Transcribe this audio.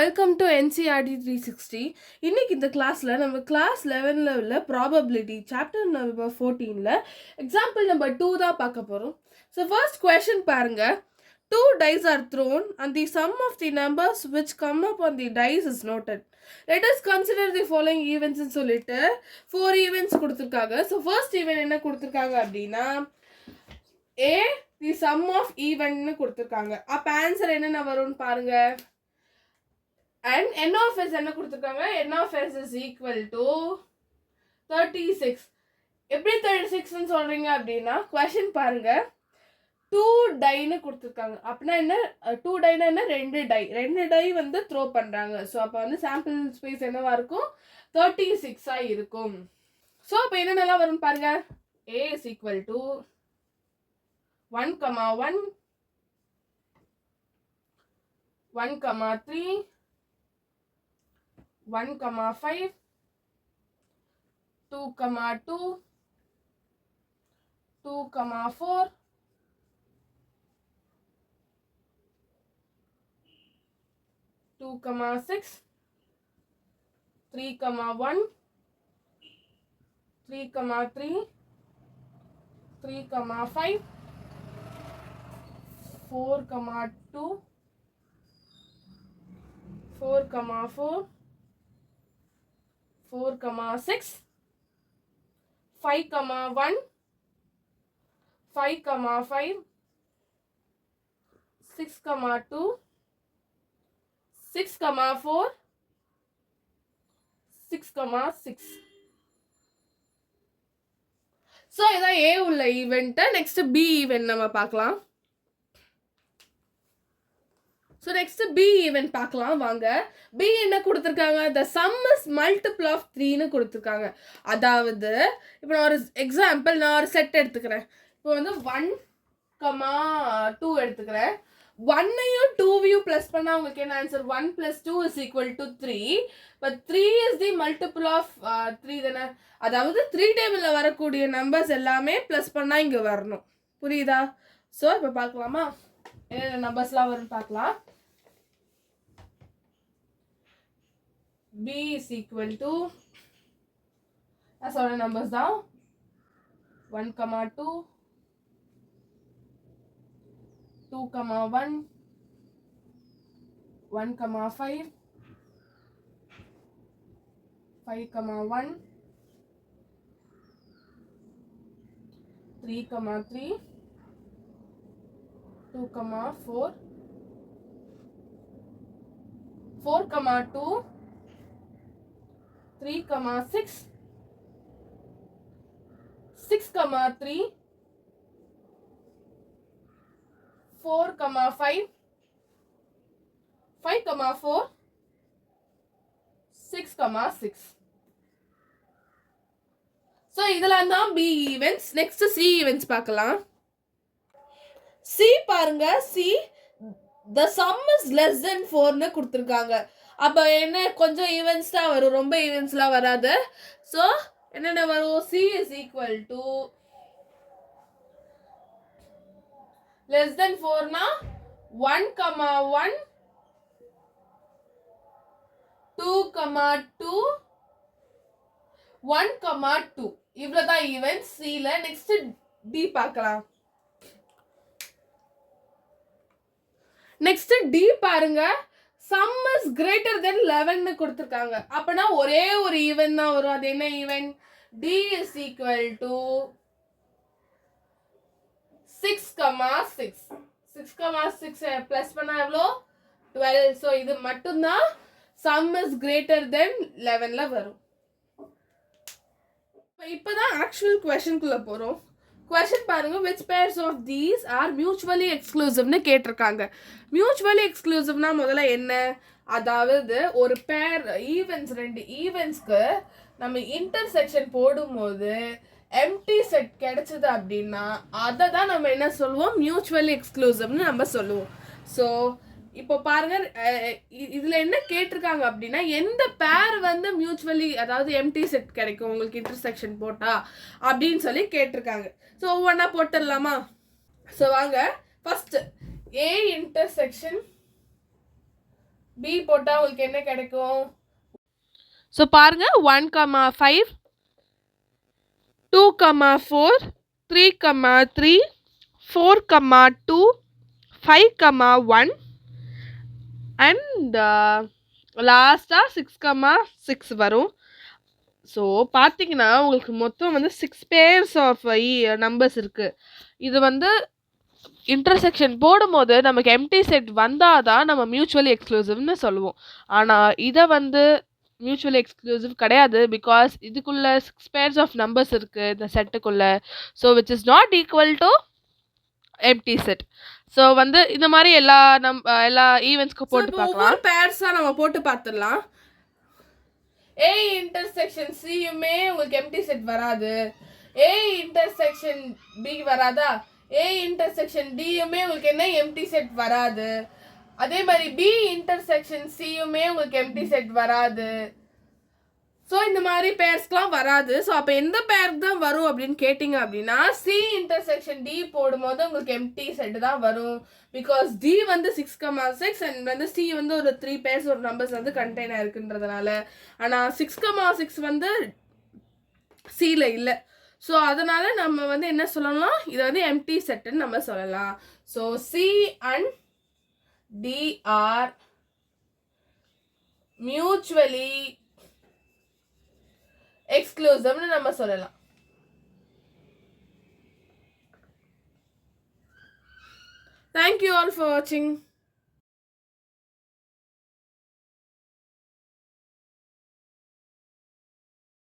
Welcome to NCERT 360. இன்னைக்கு இந்த கிளாஸில் நம்ம கிளாஸ் 11ல் உள்ள ப்ராபபிலிட்டி சாப்டர் நம்பர் 14ல் எக்ஸாம்பிள் நம்பர் 2 தான் பார்க்க போகிறோம். ஸோ ஃபர்ஸ்ட் கொஷின் பாருங்க. 2 dice are thrown and the sum of the numbers which come up on the dice is noted. Let us consider the following events ன்னு சொல்லிட்டு 4 events கொடுத்துருக்காங்க. So first event என்ன கொடுத்துருக்காங்க அப்படின்னா A the sum of eventன்னு கொடுத்துருக்காங்க. அப்போ answer என்னென்ன வரும்னு பாருங்க. And n of s என்ன கொடுத்துருக்காங்க, n of s is equal to 36. எப்படி 36ன்னு சொல்றீங்க அப்படின்னா கொஷின் பாருங்க, 2 டைன்னு கொடுத்துருக்காங்க. அப்படின்னா என்ன, 2 டைனா என்ன, 2 டை வந்து த்ரோ பண்றாங்க. ஸோ அப்போ வந்து சாம்பிள் ஸ்பேஸ் என்னவா இருக்கும், 36 இருக்கும். ஸோ அப்போ என்னென்னலாம் வரும் பாருங்க. A is equal to 1, 1, 1, 3, 1, 5, 2, 2, 2, 4, 2, 6, 3, 1, 3, 3, 3, 5, 4, 2, 4, 4, 4, 6, 5, 1, 5, 5, 6, 2, 6, 4, 6, 6. So இதான் ஏ உள்ள ஈவெண்ட்டை. நெக்ஸ்ட் பி ஈவெண்ட் நம்ம பார்க்கலாம். ஸோ நெக்ஸ்ட் பி ஈவெண்ட் பார்க்கலாம் வாங்க. பி என்ன கொடுத்துருக்காங்க, the sum is multiple of 3ன்னு கொடுத்துருக்காங்க. அதாவது இப்போ நான் ஒரு எக்ஸாம்பிள், நான் ஒரு செட் எடுத்துக்கிறேன். இப்போ வந்து 1, 2 எடுத்துக்கிறேன். 1ஐயும் 2வையும் ப்ளஸ் பண்ணால் உங்களுக்கு என்ன answer, 1 + 2 = 3. But 3 is the multiple of 3 தானே. அதாவது 3 டேபிளில் வரக்கூடிய நம்பர்ஸ் எல்லாமே ப்ளஸ் பண்ணால் இங்கே வரணும். புரியுதா? ஸோ இப்போ பார்க்கலாமா, என்னென்ன நம்பர்ஸ்லாம் வரும்னு பார்க்கலாம். B is equal to, that's all numbers down, 1, 2, 2, 1, 1, 5, 5, 1, 3, 3, 2, 4, 4, 2, 3, 6, 6, 3, 4, 5, 5, 4, 6, 6. So இதெல்லாம் தான் B events. Next C events பார்க்கலாம். சி பாருங்க, C the sum is less than 4ன்னு கொடுத்துருக்காங்க. அப்போ என்ன, கொஞ்சம் ஈவெண்ட்ஸ் தான் வரும், ரொம்ப ஈவெண்ட்ஸ்லாம் வராது. ஸோ என்னென்ன வரும், C is equal to less than 4னா 1, 1, 2, 2, 1, 2. இவ்வளோதான் ஈவெண்ட்ஸ் சில. நெக்ஸ்ட் டி பார்க்கலாம். நெக்ஸ்ட் டி பாருங்க, சம் இஸ் கிரேட்டர் தென் 11ன்னு கொடுத்துருக்காங்க. அப்படின்னா ஒரே ஒரு ஈவெண்ட் தான் வரும். அது என்ன event, D is equal to 6, 6 plus பண்ணா எவ்வளோ, 12. ஸோ இது மட்டும்தான் சம் இஸ் கிரேட்டர் தென் 11ல வரும். இப்போதான் ஆக்சுவல் கொஷனுக்குள்ள போகிறோம். கொஷின் பாருங்க, which pairs of these are mutually exclusiveன்னு கேட்டிருக்காங்க. மியூச்சுவலி எக்ஸ்க்ளூசிவ்னா முதல்ல என்ன, அதாவது ஒரு பேர் ஈவெண்ட்ஸ், 2 ஈவெண்ட்ஸ்க்கு நம்ம இன்டர்செக்ஷன் போடும்போது எம்டி செட் கிடைச்சது அப்படின்னா அதை தான் நம்ம என்ன சொல்லுவோம், மியூச்சுவலி எக்ஸ்க்ளூசிவ்னு நம்ம சொல்லுவோம். ஸோ இப்போ பாருங்க, இதில் என்ன கேட்டிருக்காங்க அப்படின்னா எந்த பேர் வந்து மியூச்சுவலி, அதாவது எம்டி செட் கிடைக்கும் உங்களுக்கு இன்டர்செக்ஷன் போட்டா அப்படின்னு சொல்லி கேட்டிருக்காங்க. ஸோ ஒவ்வொன்றா போட்டுடலாமா. ஸோ வாங்க, ஃபர்ஸ்ட் A intersection B போட்டால் உங்களுக்கு என்ன கிடைக்கும்? ஸோ பாருங்க 1,5 2,4 3,3 4,2 5,1 அண்ட் லாஸ்ட்டாக 6,6 வரும். ஸோ பார்த்தீங்கன்னா உங்களுக்கு மொத்தம் வந்து 6 பேர்ஸ் ஆஃப் நம்பர்ஸ் இருக்குது. இது வந்து இன்டர்செக்ஷன் போடும்போது நமக்கு எம்டி செட் வந்தால் தான் நம்ம மியூச்சுவலி எக்ஸ்க்ளூசிவ்னு சொல்லுவோம். ஆனால் இதை வந்து மியூச்சுவலி எக்ஸ்க்ளூசிவ் கிடையாது, பிகாஸ் இதுக்குள்ளே 6 பேர்ஸ் ஆஃப் நம்பர்ஸ் இருக்குது இந்த செட்டுக்குள்ளே. So which is not equal to empty set. So வந்து இந்த மாதிரி எல்லா ஈவெண்ட்ஸ்க்கு போட்டு பார்க்கலாம். பேர்ஸாக நம்ம போட்டு பார்த்துடலாம். A இன்டர்செக்ஷன் சியுமே உங்களுக்கு எம்டி செட் வராது. A இன்டர்செக்ஷன் B வராதா? A இன்டர்செக்ஷன் Dயுமே உங்களுக்கு என்ன எம்டி செட் வராது. அதே மாதிரி B இன்டர்செக்ஷன் சியுமே உங்களுக்கு எம்டி செட் வராது. ஸோ இந்த மாதிரி பேர்ஸ்க்குலாம் வராது. ஸோ அப்போ எந்த பேருக்கு தான் வரும் அப்படின்னு கேட்டிங்க அப்படின்னா C இன்டர்செக்ஷன் D போடும்போது உங்களுக்கு எம்டி செட் தான் வரும். பிகாஸ் D வந்து 6,6 அண்ட் வந்து C வந்து ஒரு 3 பேர்ஸ் ஒரு நம்பர்ஸ் வந்து கண்டெய்னர் இருக்குன்றதுனால. ஆனால் 6,6 வந்து Cல இல்லை. ஸோ அதனால நம்ம வந்து என்ன சொல்லலாம், இதை வந்து எம்டி செட்டுன்னு நம்ம சொல்லலாம். So C and D are mutually எக்ஸ்க்ளூசிவ்னு நம்ம சொல்லலாம். Thank you all for watching.